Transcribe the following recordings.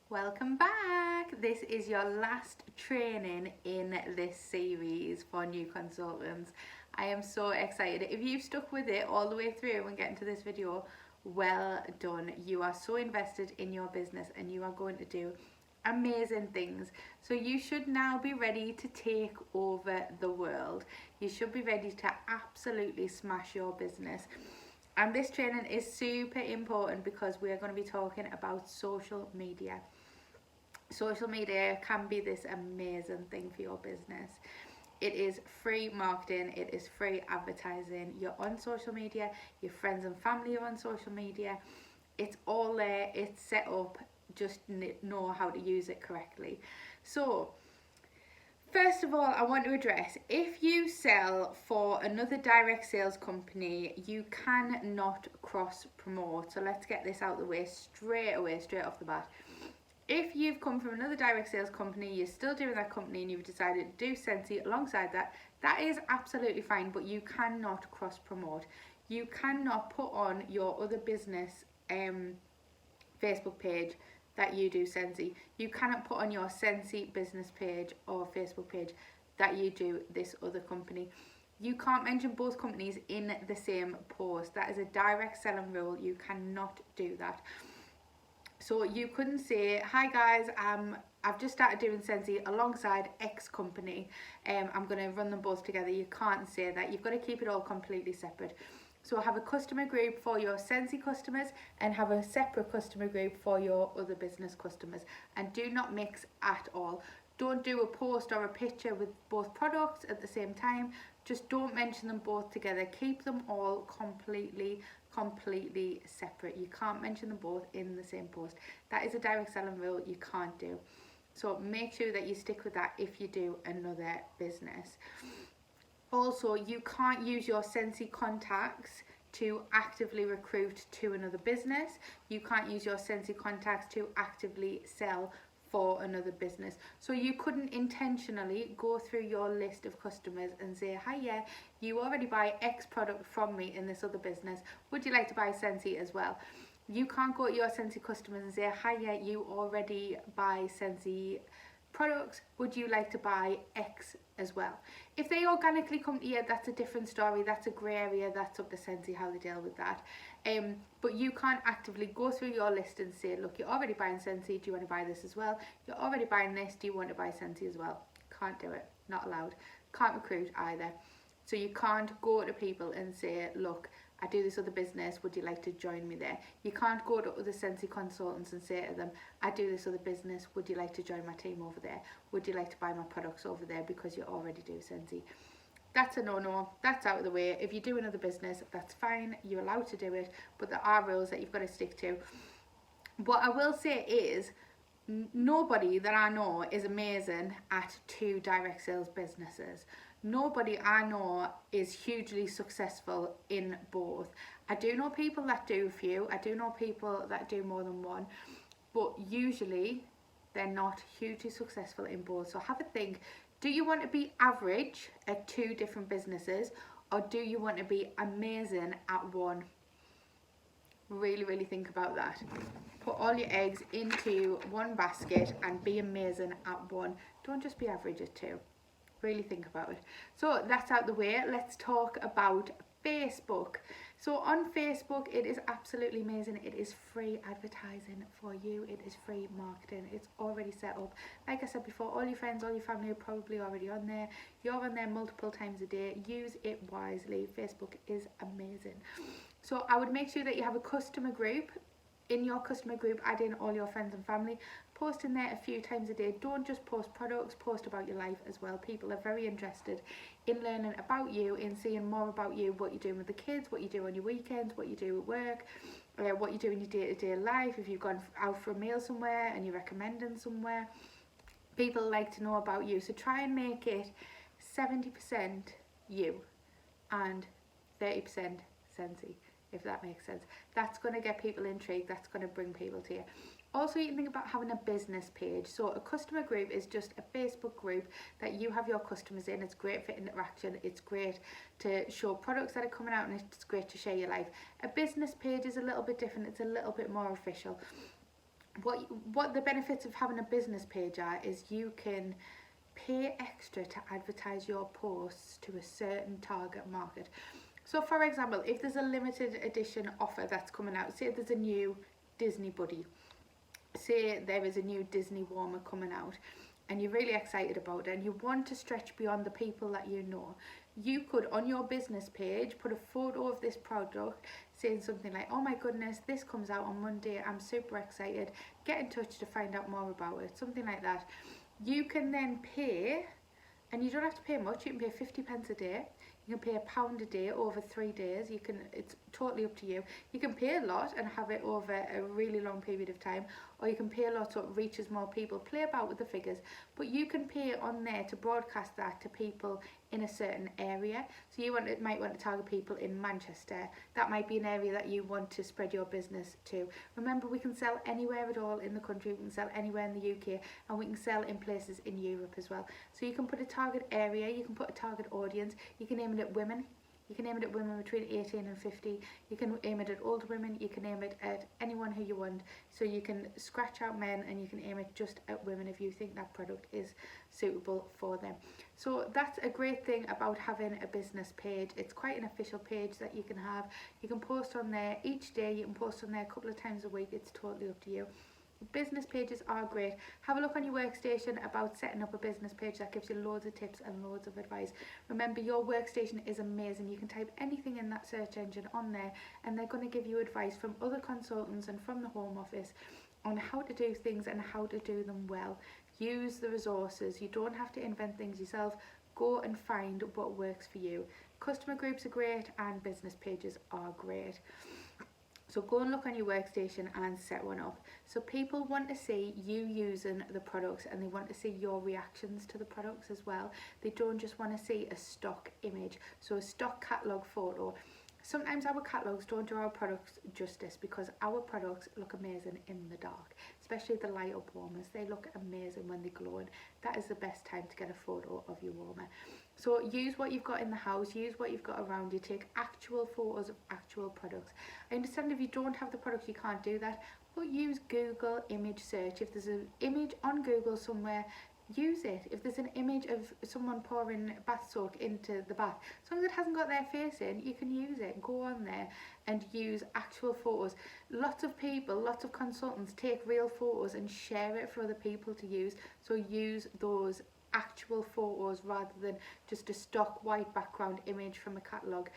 Welcome back. This is your last training in this series for new consultants. I am so excited. If you've stuck with it all the way through and getting to this video, well done. You are so invested in your business and you are going to do amazing things. So you should now be ready to take over the world. You should be ready to absolutely smash your business. And this training is super important because we are going to be talking about social media. Social media can be this amazing thing for your business. It is free marketing, it is free advertising. You're on social media, your friends and family are on social media. It's all there, it's set up, just know how to use it correctly. So, first of all, I want to address, if you sell for another direct sales company, you cannot cross promote. So let's get this out of the way straight off the bat. If you've come from another direct sales company, you're still doing that company and you've decided to do Scentsy alongside that, that is absolutely fine, but you cannot cross promote. You cannot put on your other business Facebook page that you do Scentsy. You cannot put on your Scentsy business page or Facebook page that you do this other company. You can't mention both companies in the same post. That is a direct selling rule. You cannot do that. So you couldn't say, hi guys, I've just started doing Scentsy alongside X company. I'm going to run them both together. You can't say that. You've got to keep it all completely separate. So have a customer group for your Scentsy customers and have a separate customer group for your other business customers. And do not mix at all. Don't do a post or a picture with both products at the same time. Just don't mention them both together. Keep them all completely separate. You can't mention them both in the same post. That is a direct selling rule you can't do. So make sure that you stick with that if you do another business. Also, you can't use your Scentsy contacts to actively recruit to another business. You can't use your Scentsy contacts to actively sell for another business. So you couldn't intentionally go through your list of customers and say, hi, yeah, you already buy X product from me in this other business. Would you like to buy Scentsy as well? You can't go to your Scentsy customers and say, hi, yeah, you already buy Scentsy products. Would you like to buy X as well? If they organically come to you, that's a different story. That's a grey area. That's up to Scentsy how they deal with that. But you can't actively go through your list and say, look, you're already buying Scentsy. Do you want to buy this as well? You're already buying this. Do you want to buy Scentsy as well? Can't do it. Not allowed. Can't recruit either. So you can't go to people and say, look, I do this other business, would you like to join me there? You can't go to other Scentsy consultants and say to them, I do this other business, would you like to join my team over there? Would you like to buy my products over there because you already do Scentsy? That's a no-no, that's out of the way. If you do another business, that's fine, you're allowed to do it, but there are rules that you've got to stick to. What I will say is, nobody that I know is amazing at two direct sales businesses. Nobody I know is hugely successful in both. I do know people that do a few. I do know people that do more than one. But usually they're not hugely successful in both. So have a think. Do you want to be average at two different businesses? Or do you want to be amazing at one? Really think about that. Put all your eggs into one basket and be amazing at one. Don't just be average at two. Really think about it. So that's out the way. Let's talk about Facebook. So on Facebook, it is absolutely amazing. It is free advertising for you. It is free marketing. It's already set up. Like I said before, all your friends, all your family are probably already on there. You're on there multiple times a day. Use it wisely. Facebook is amazing. So I would make sure that you have a customer group. In your customer group, add in all your friends and family. Post in there a few times a day. Don't just post products, post about your life as well. People are very interested in learning about you, in seeing more about you, what you're doing with the kids, what you do on your weekends, what you do at work, what you do in your day-to-day life. If you've gone out for a meal somewhere and you're recommending somewhere, people like to know about you. So try and make it 70% you and 30% Scentsy, if that makes sense. That's going to get people intrigued. That's going to bring people to you. Also, you can think about having a business page. So a customer group is just a Facebook group that you have your customers in. It's great for interaction. It's great to show products that are coming out, and it's great to share your life. A business page is a little bit different. It's a little bit more official. what the benefits of having a business page are is you can pay extra to advertise your posts to a certain target market. So for example, if there's a limited edition offer that's coming out, say there's a new Disney buddy, say there is a new Disney warmer coming out, and you're really excited about it and you want to stretch beyond the people that you know, you could on your business page put a photo of this product saying something like, oh my goodness, this comes out on Monday, I'm super excited, get in touch to find out more about it, something like that. You can then pay, and you don't have to pay much, you can pay 50p a day, you can pay £1 a day over 3 days, you can, it's totally up to you. You can pay a lot and have it over a really long period of time, or you can pay a lot so it reaches more people. Play about with the figures, but you can pay on there to broadcast that to people in a certain area. So you might want to target people in Manchester. That might be an area that you want to spread your business to. Remember, we can sell anywhere at all in the country, we can sell anywhere in the UK, and we can sell in places in Europe as well. So you can put a target area, you can put a target audience, you can aim it at women. You can aim it at women between 18 and 50. You can aim it at older women. You can aim it at anyone who you want. So you can scratch out men and you can aim it just at women if you think that product is suitable for them. So that's a great thing about having a business page. It's quite an official page that you can have. You can post on there each day. You can post on there a couple of times a week. It's totally up to you. Business pages are great. Have a look on your workstation about setting up a business page. That gives you loads of tips and loads of advice. Remember, your workstation is amazing. You can type anything in that search engine on there and they're going to give you advice from other consultants and from the Home Office on how to do things and how to do them well. Use the resources. You don't have to invent things yourself. Go and find what works for you. Customer groups are great and business pages are great. So go and look on your workstation and set one up. So people want to see you using the products and they want to see your reactions to the products as well. They don't just want to see a stock image, so a stock catalogue photo. Sometimes our catalogues don't do our products justice because our products look amazing in the dark, especially the light up warmers. They look amazing when they glow, and that is the best time to get a photo of your warmer. So use what you've got in the house, use what you've got around you, take actual photos of actual products. I understand if you don't have the products you can't do that, but use Google image search. If there's an image on Google somewhere, use it. If there's an image of someone pouring bath soak into the bath, as long as it hasn't got their face in, you can use it. Go on there and use actual photos. Lots of people, lots of consultants take real photos and share it for other people to use. So use those actual photos rather than just a stock white background image from a catalogue.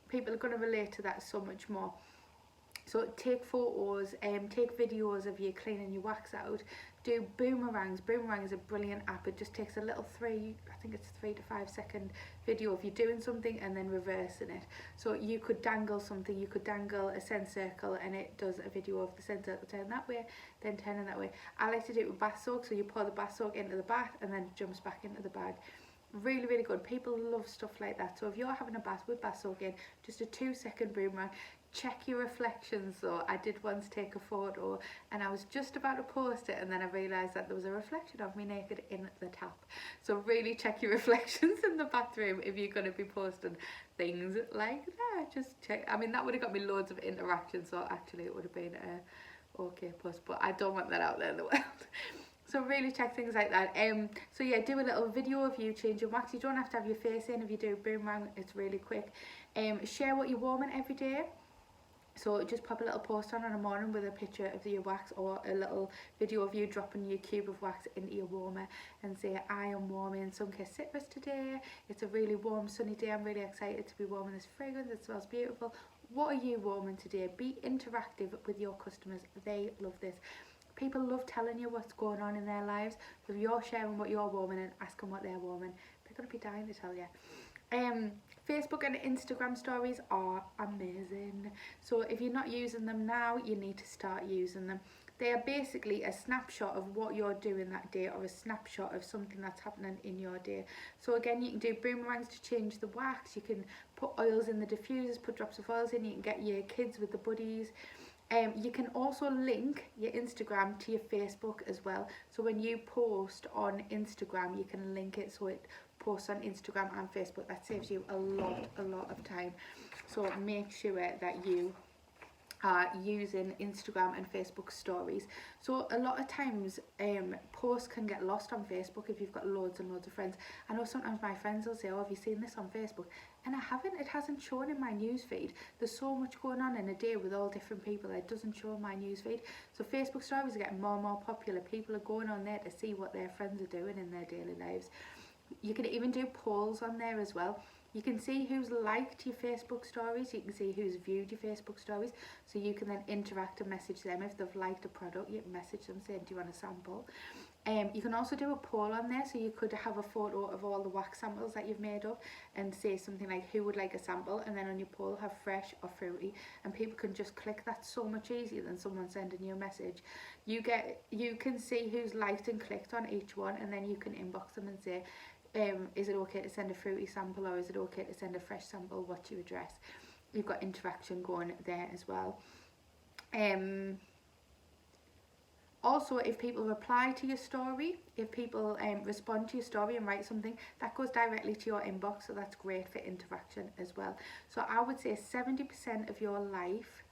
People are going to relate to that so much more. So take photos, take videos of you cleaning your wax out. Do boomerangs. Boomerang is a brilliant app. It just takes a little 3 to 5 second video of you doing something and then reversing it. So you could dangle something, you could dangle a scent circle and it does a video of the scent circle turn that way, then turning that way. I like to do it with bath soak, so you pour the bath soak into the bath and then it jumps back into the bag. Really, really good. People love stuff like that. So if you're having a bath with bath soak in, just a 2-second boomerang. Check your reflections though. I did once take a photo and I was just about to post it and then I realised that there was a reflection of me naked in the tap. So really check your reflections in the bathroom if you're going to be posting things like that. Just check. I mean, that would have got me loads of interaction, so actually it would have been a okay post, but I don't want that out there in the world. So really check things like that. So yeah, do a little video of you changing wax. You don't have to have your face in. If you do boomerang, it's really quick. Share what you're warming every day. So just pop a little post on in the morning with a picture of your wax or a little video of you dropping your cube of wax into your warmer and say, I am warming Sunkist Citrus today. It's a really warm sunny day. I'm really excited to be warming this fragrance. It smells beautiful. What are you warming today? Be interactive with your customers. They love this. People love telling you what's going on in their lives. So if you're sharing what you're warming and asking what they're warming, they're going to be dying to tell you. Facebook and Instagram stories are amazing. So if you're not using them now, you need to start using them. They are basically a snapshot of what you're doing that day or a snapshot of something that's happening in your day. So again, you can do boomerangs to change the wax. You can put oils in the diffusers, put drops of oils in. You can get your kids with the buddies. You can also link your Instagram to your Facebook as well. So when you post on Instagram, you can link it so it posts on Instagram and Facebook. That saves you a lot of time. So make sure that you are using Instagram and Facebook stories. So a lot of times posts can get lost on Facebook if you've got loads and loads of friends. I know sometimes my friends will say, oh, have you seen this on Facebook? And I haven't. It hasn't shown in my newsfeed. There's so much going on in a day with all different people. It doesn't show in my newsfeed. So Facebook stories are getting more and more popular. People are going on there to see what their friends are doing in their daily lives. You can even do polls on there as well. You can see who's liked your Facebook stories. You can see who's viewed your Facebook stories. So you can then interact and message them. If they've liked a product, you can message them saying, do you want a sample? You can also do a poll on there. So you could have a photo of all the wax samples that you've made up and say something like, who would like a sample? And then on your poll have fresh or fruity. And people can just click. That's so much easier than someone sending you a message. You can see who's liked and clicked on each one, and then you can inbox them and say, is it okay to send a fruity sample, or is it okay to send a fresh sample? What's your address? You've got interaction going there as well. Also, if people reply to your story, if people respond to your story and write something, that goes directly to your inbox, so that's great for interaction as well. So I would say 70% of your life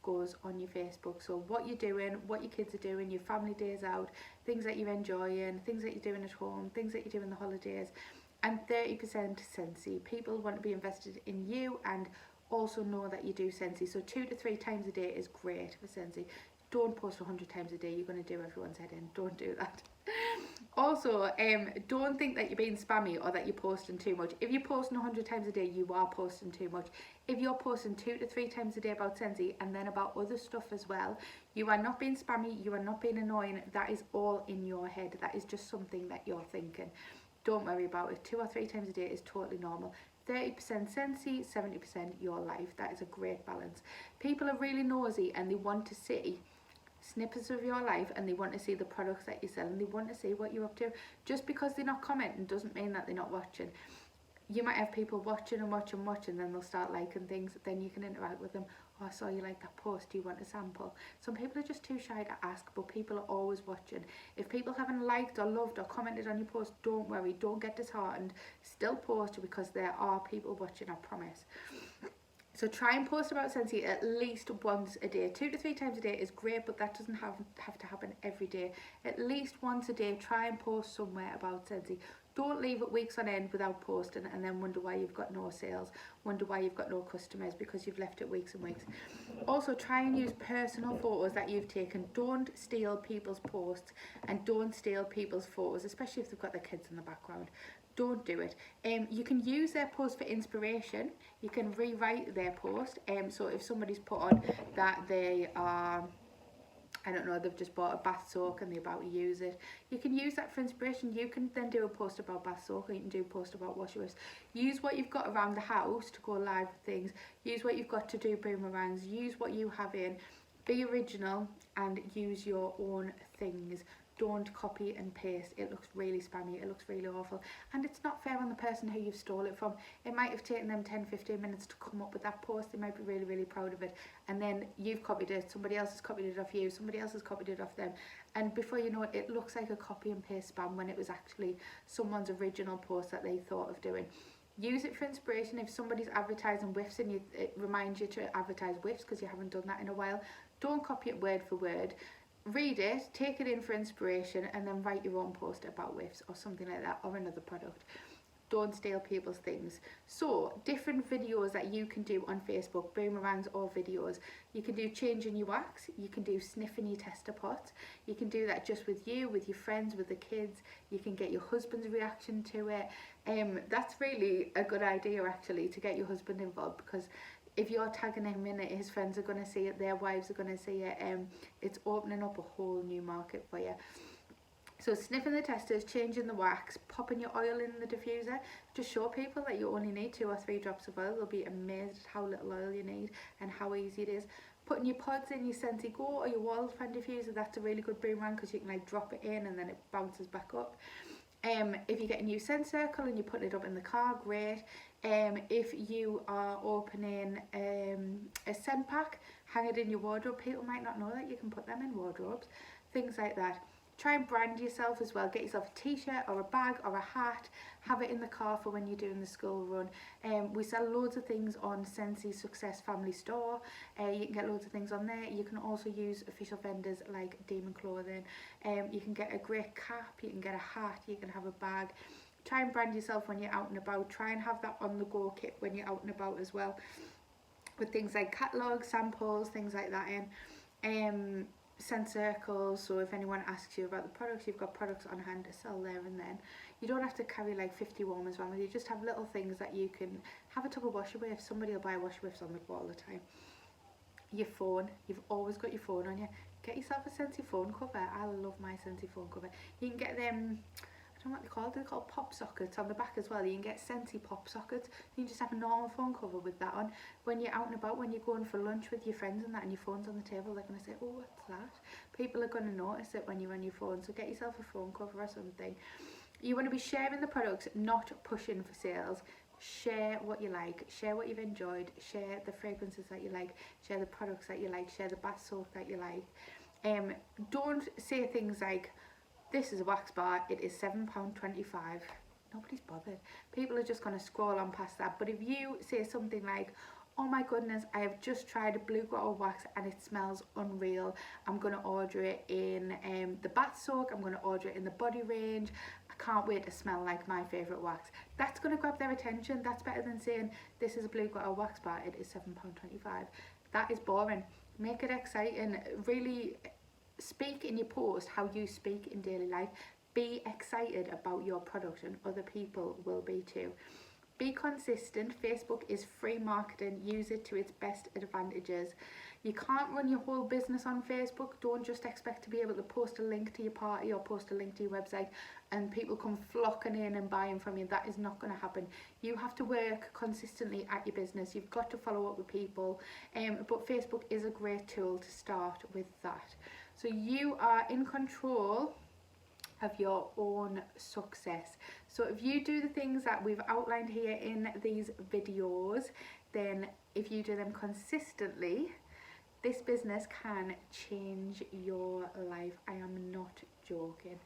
goes on your Facebook. So what you're doing, what your kids are doing, your family days out, things that you're enjoying, things that you're doing at home, things that you do in the holidays, and 30% Scentsy. People want to be invested in you and also know that you do Scentsy. So 2 to 3 times a day is great for Scentsy. Don't post 100 times a day. You're going to do everyone's head in. Don't do that. Also, don't think that you're being spammy or that you're posting too much. If you're posting 100 times a day, you are posting too much. If you're posting 2 to 3 times a day about Scentsy and then about other stuff as well, you are not being spammy, you are not being annoying. That is all in your head. That is just something that you're thinking. Don't worry about it. 2 or 3 times a day is totally normal. 30% Scentsy, 70% your life. That is a great balance. People are really nosy and they want to see snippets of your life, and they want to see the products that you sell, and they want to see what you're up to. Just because they're not commenting doesn't mean that they're not watching. You might have people watching and watching, then they'll start liking things, then you can interact with them. Oh, I saw you like that post, do you want a sample? Some people are just too shy to ask, but people are always watching. If people haven't liked or loved or commented on your post, don't worry, don't get disheartened. Still post, because there are people watching, I promise. So try and post about Scentsy at least once a day. 2 to 3 times a day is great, but that doesn't have to happen every day. At least once a day, try and post somewhere about Scentsy. Don't leave it weeks on end without posting and then wonder why you've got no sales, wonder why you've got no customers, because you've left it weeks and weeks. Also, try and use personal photos that you've taken. Don't steal people's posts and don't steal people's photos, especially if they've got their kids in the background. Don't do it. You can use their post for inspiration. You can rewrite their post. So if somebody's put on that they are, I don't know, they've just bought a bath soak and they're about to use it, you can use that for inspiration. You can then do a post about bath soak, or you can do a post about wash whips. Use what you've got around the house to go live with things. Use what you've got to do boomerangs. Use what you have in. Be original and use your own things. Don't copy and paste. It looks really spammy, it looks really awful, and it's not fair on the person who you've stole it from. It might have taken them 10-15 minutes to come up with that post. They might be really, really proud of it, and then you've copied it, somebody else has copied it off you, somebody else has copied it off them, and before you know it, it looks like a copy and paste spam when it was actually someone's original post that they thought of doing. Use it for inspiration. If somebody's advertising whiffs and it reminds you to advertise whiffs because you haven't done that in a while, don't copy it word for word. Read it, take it in for inspiration, and then write your own post about whiffs or something like that, or another product. Don't steal people's things. So, different videos that you can do on Facebook, boomerangs or videos. You can do changing your wax, you can do sniffing your tester pots, you can do that just with you, with your friends, with the kids. You can get your husband's reaction to it. That's really a good idea, actually, to get your husband involved, because if you're tagging him in it, his friends are going to see it, their wives are going to see it. It's opening up a whole new market for you. So sniffing the testers, changing the wax, popping your oil in the diffuser. Just show people that you only need 2 or 3 drops of oil. They'll be amazed at how little oil you need and how easy it is. Putting your pods in your Scentsy Go or your wall fan diffuser, that's a really good boomerang because you can like drop it in and then it bounces back up. If you get a new scent circle and you're putting it up in the car, great. If you are opening a scent pack, hang it in your wardrobe. People might not know that you can put them in wardrobes, things like that. Try and brand yourself as well. Get yourself a t-shirt or a bag or a hat. Have it in the car for when you're doing the school run. We sell loads of things on Sensi's Success Family Store. You can get loads of things on there. You can also use official vendors like Demon Clothing. You can get a great cap, you can get a hat, you can have a bag. Try and brand yourself when you're out and about. Try and have that on the go kit when you're out and about as well, with things like catalogs, samples, things like that in. Send circles, so if anyone asks you about the products, you've got products on hand to sell there and then. You don't have to carry like 50 warmers around with you. Just have little things that you can have a tub of washer whiffs. Somebody will buy washer whiffs on the go all the time. Your phone, you've always got your phone on you. Get yourself a Sensi phone cover. I love my Sensi phone cover. You can get them, I don't know what they're called pop sockets on the back as well. You can get Sensi pop sockets. You can just have a normal phone cover with that on. When you're out and about, when you're going for lunch with your friends and that, and your phone's on the table, they're going to say, oh, what's that? People are going to notice it when you're on your phone, so get yourself a phone cover or something. You want to be sharing the products, not pushing for sales. Share what you like, share what you've enjoyed, share the fragrances that you like, share the products that you like, share the bath soap that you like. Don't say things like, this is a wax bar, it is £7.25. Nobody's bothered. People are just going to scroll on past that. But if you say something like, oh my goodness, I have just tried a blue grotto wax and it smells unreal. I'm going to order it in the bath soak. I'm going to order it in the body range. I can't wait to smell like my favourite wax. That's going to grab their attention. That's better than saying, this is a blue grotto wax bar, it is £7.25. That is boring. Make it exciting. Really speak in your post how you speak in daily life. Be excited about your product, and other people will be too. Be consistent. Facebook is free marketing. Use it to its best advantages. You can't run your whole business on Facebook. Don't just expect to be able to post a link to your party or post a link to your website and people come flocking in and buying from you. That is not going to happen. You have to work consistently at your business. You've got to follow up with people. But Facebook is a great tool to start with that. So you are in control of your own success. So if you do the things that we've outlined here in these videos, then if you do them consistently, this business can change your life. I am not joking.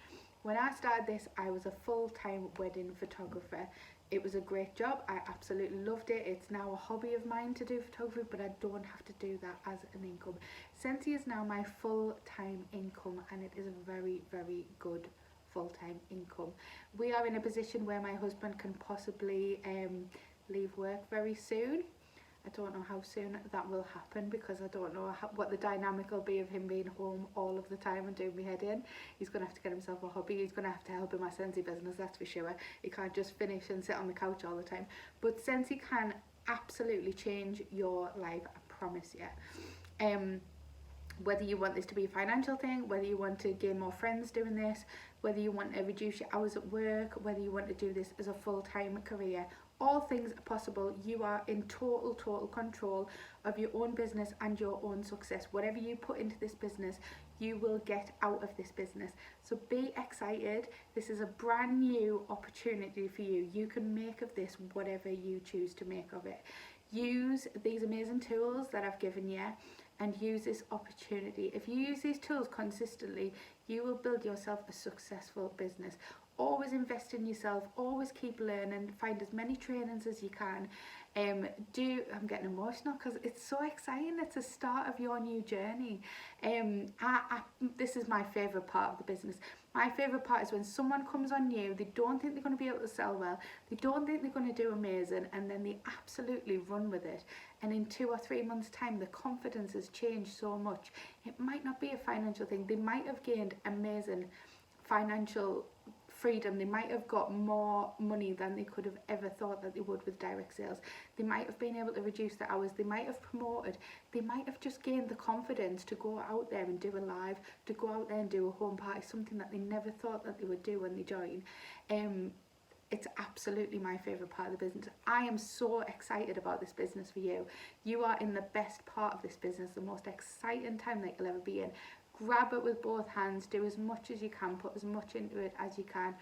When I started this, I was a full-time wedding photographer. It was a great job. I absolutely loved it. It's now a hobby of mine to do photography, but I don't have to do that as an income. Sensi is now my full-time income, and it is a very, very good full-time income. We are in a position where my husband can possibly leave work very soon. I don't know how soon that will happen, because I don't know what the dynamic will be of him being home all of the time and doing me head in. He's going to have to get himself a hobby. He's going to have to help in my Sensi business, that's for sure. He can't just finish and sit on the couch all the time. But Sensi can absolutely change your life, I promise you. Whether you want this to be a financial thing, whether you want to gain more friends doing this, whether you want to reduce your hours at work, whether you want to do this as a full-time career, all things are possible. You are in total control of your own business and your own success. Whatever you put into this business, you will get out of this business. So be excited. This is a brand new opportunity for you. You can make of this whatever you choose to make of it. Use these amazing tools that I've given you and use this opportunity. If you use these tools consistently, you will build yourself a successful business. Always invest in yourself, always keep learning, find as many trainings as you can. I'm getting emotional because it's so exciting. It's the start of your new journey. This is my favourite part of the business. My favourite part is when someone comes on new, they don't think they're going to be able to sell well, they don't think they're going to do amazing, and then they absolutely run with it. And in 2 or 3 months' time, the confidence has changed so much. It might not be a financial thing. They might have gained amazing financial freedom. They might have got more money than they could have ever thought that they would with direct sales. They might have been able to reduce their hours. They might have promoted. They might have just gained the confidence to go out there and do a live, to go out there and do a home party, something that they never thought that they would do when they join. It's absolutely my favourite part of the business. I am so excited about this business for you. You are in the best part of this business, the most exciting time that you'll ever be in. Grab it with both hands, do as much as you can, put as much into it as you can.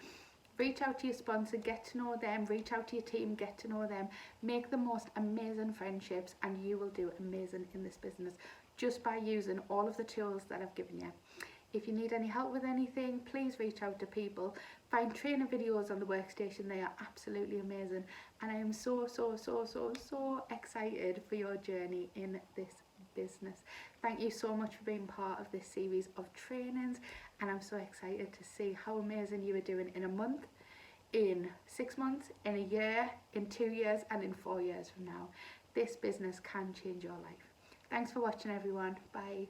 Reach out to your sponsor, get to know them, reach out to your team, get to know them, make the most amazing friendships, and you will do amazing in this business just by using all of the tools that I've given you. If you need any help with anything, please reach out to people. Find training videos on the workstation, they are absolutely amazing. And I am so excited for your journey in this business. Thank you so much for being part of this series of trainings, and I'm so excited to see how amazing you are doing in a month, in 6 months, in a year, in 2 years, and in 4 years from now. This business can change your life. Thanks for watching, everyone. Bye.